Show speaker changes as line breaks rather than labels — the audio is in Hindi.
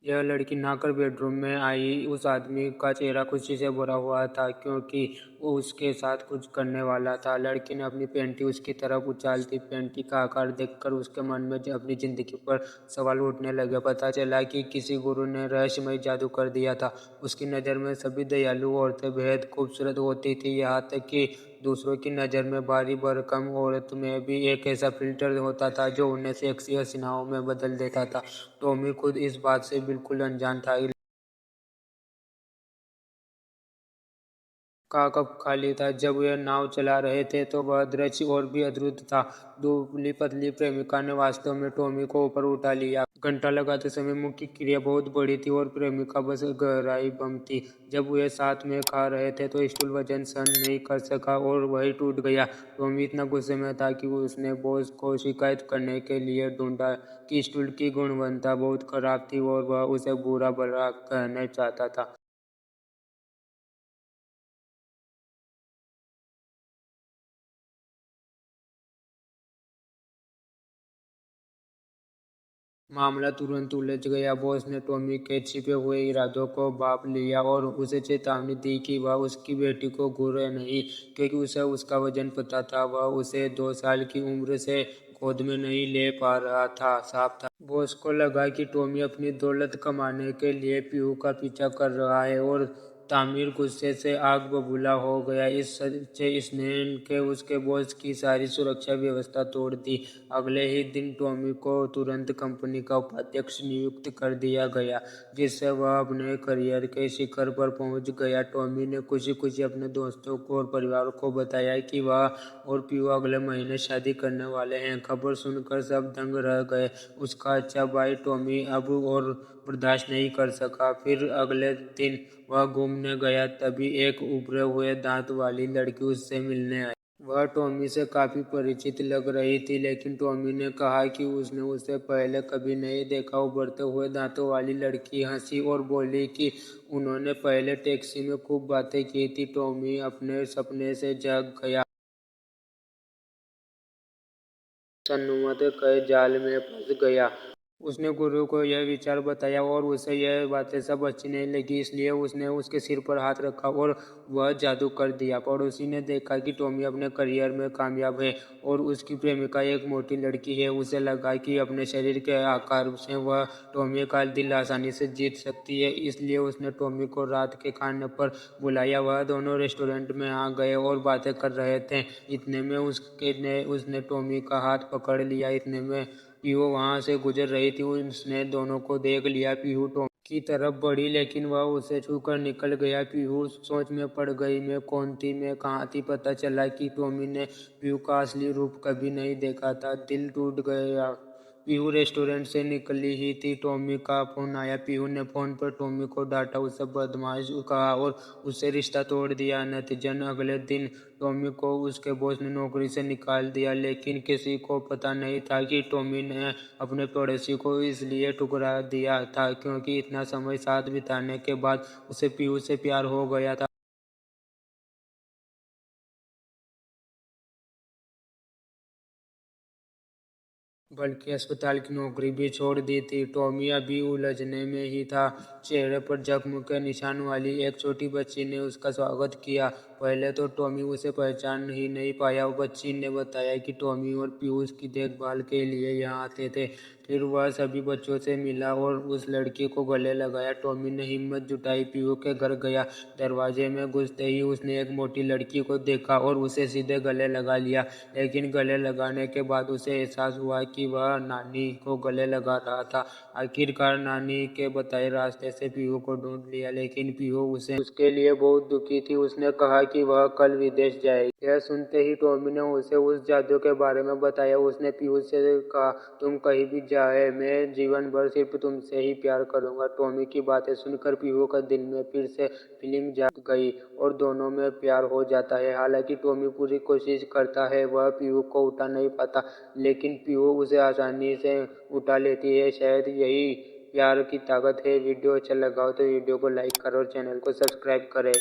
यह लड़की नहाकर बेडरूम में आई। उस आदमी का चेहरा खुशी से भरा हुआ था क्योंकि वो उसके साथ कुछ करने वाला था। लड़की ने अपनी पैंटी उसकी तरफ उछाल दी। पैंटी का आकार देखकर उसके मन में अपनी जिंदगी पर सवाल उठने लगे। पता चला कि किसी गुरु ने रहस्यमय जादू कर दिया था। उसकी नज़र में सभी दयालु औरतें बेहद खूबसूरत होती थी, यहाँ तक कि दूसरों की नज़र में भारी भरकम औरत में भी एक ऐसा फिल्टर होता था जो उन्हें सेक्सी हसीनाओं में बदल देता था। टॉमी खुद इस बात से बिल्कुल अनजान था। का कप खाली था। जब वे नाव चला रहे थे तो वह दृश्य और भी अद्भुत था। दुबली पतली प्रेमिका ने वास्तव में टॉमी को ऊपर उठा लिया। घंटा लगाते समय मुंह की क्रिया बहुत बड़ी थी और प्रेमिका बस गहराई बम थी। जब वे साथ में खा रहे थे तो स्टूल वजन सहन नहीं कर सका और वही टूट गया। टॉमी इतना गुस्से में था कि उसने बॉस को शिकायत करने के लिए ढूंढा कि स्टूल की गुणवत्ता बहुत खराब थी और वह उसे बुरा भला कहना चाहता था। मामला तुरंत उलझ गया। बॉस ने टॉमी के छिपे हुए इरादों को भांप लिया और उसे चेतावनी दी कि वह उसकी बेटी को घूरे नहीं, क्योंकि उसे उसका वजन पता था। वह उसे 2 साल की उम्र से गोद में नहीं ले पा रहा था। साफ था बॉस को लगा कि टॉमी अपनी दौलत कमाने के लिए पीहू का पीछा कर रहा है और तामिर गुस्से से आग बबूला हो गया। इस सच्चे स्नेह के उसके बॉस की सारी सुरक्षा व्यवस्था तोड़ दी। अगले ही दिन टॉमी को तुरंत कंपनी का उपाध्यक्ष नियुक्त कर दिया गया, जिससे वह अपने करियर के शिखर पर पहुंच गया। टॉमी ने खुशी खुशी अपने दोस्तों को और परिवार को बताया कि वह और पीयू अगले महीने शादी करने वाले हैं। खबर सुनकर सब दंग रह गए। उसका अच्छा भाई टॉमी अब और बर्दाश्त नहीं कर सका। फिर अगले दिन वह घूमने गया, तभी एक उभरे हुए दांत वाली लड़की उससे मिलने आई। वह टॉमी से काफी परिचित लग रही थी, लेकिन टॉमी ने कहा कि उसने उसे पहले कभी नहीं देखा। उभरते हुए दांतों वाली लड़की हंसी और बोली कि उन्होंने पहले टैक्सी में खूब बातें की थी। टॉमी अपने सपने से जाग गया। सन्नुमत कई जाल में फंस गया। उसने गुरु को यह विचार बताया और उसे यह बातें सब अच्छी नहीं लगी, इसलिए उसने उसके सिर पर हाथ रखा और वह जादू कर दिया। पड़ोसी ने देखा कि टॉमी अपने करियर में कामयाब है और उसकी प्रेमिका एक मोटी लड़की है। उसे लगा कि अपने शरीर के आकार से वह टॉमी का दिल आसानी से जीत सकती है, इसलिए उसने टॉमी को रात के खाने पर बुलाया। वह दोनों रेस्टोरेंट में आ गए और बातें कर रहे थे। इतने में उसने टॉमी का हाथ पकड़ लिया। इतने में पीहू वहां से गुजर रही थी। उसने दोनों को देख लिया। पीहू टॉमी की तरफ बढ़ी, लेकिन वह उसे छूकर निकल गया। पीहू सोच में पड़ गई, मैं कौन थी, मैं कहाँ थी। पता चला कि टॉमी ने पीहू का असली रूप कभी नहीं देखा था। दिल टूट गया। पीहू रेस्टोरेंट से निकली ही थी, टॉमी का फोन आया। पीहू ने फोन पर टॉमी को डांटा, उसे बदमाश कहा और उससे रिश्ता तोड़ दिया। नतीजन अगले दिन टॉमी को उसके बॉस ने नौकरी से निकाल दिया, लेकिन किसी को पता नहीं था कि टॉमी ने अपने पड़ोसी को इसलिए ठुकरा दिया था क्योंकि इतना समय साथ बिताने के बाद उसे पीहू से प्यार हो गया था। बल्कि अस्पताल की नौकरी भी छोड़ दी थी। टॉमी अभी उलझने में ही था। चेहरे पर जख्म के निशान वाली एक छोटी बच्ची ने उसका स्वागत किया। पहले तो टॉमी उसे पहचान ही नहीं पाया। बच्ची ने बताया कि टॉमी और पीयूष की देखभाल के लिए यहाँ आते थे। फिर वह सभी बच्चों से मिला और उस लड़की को गले लगाया। टॉमी ने हिम्मत जुटाई, पीयू के घर गया। दरवाजे में घुसते ही उसने एक मोटी लड़की को देखा और उसे सीधे गले लगा लिया। लेकिन गले लगाने के बाद उसे एहसास हुआ कि वह नानी को गले लगा रहा था। आखिरकार नानी के बताए रास्ते से पीहू को ढूंढ लिया, लेकिन पीहू उसे उसके लिए बहुत दुखी थी। उसने कहा कि वह कल विदेश जाएगी। यह सुनते ही टॉमी ने उसे उस जादू के बारे में बताया। उसने पीहू से कहा, तुम कहीं भी जाए, मैं जीवन भर सिर्फ तुमसे ही प्यार करूंगा। टॉमी की बातें सुनकर पीहू का दिल में फिर से फीलिंग जाग गई और दोनों में प्यार हो जाता है। हालांकि टॉमी पूरी कोशिश करता है, वह पीहू को उठा नहीं पाता, लेकिन पीहू उसे आसानी से उठा लेती है। शायद यही प्यार की ताकत है। वीडियो अच्छा लगा हो तो वीडियो को लाइक करो और चैनल को सब्सक्राइब करें।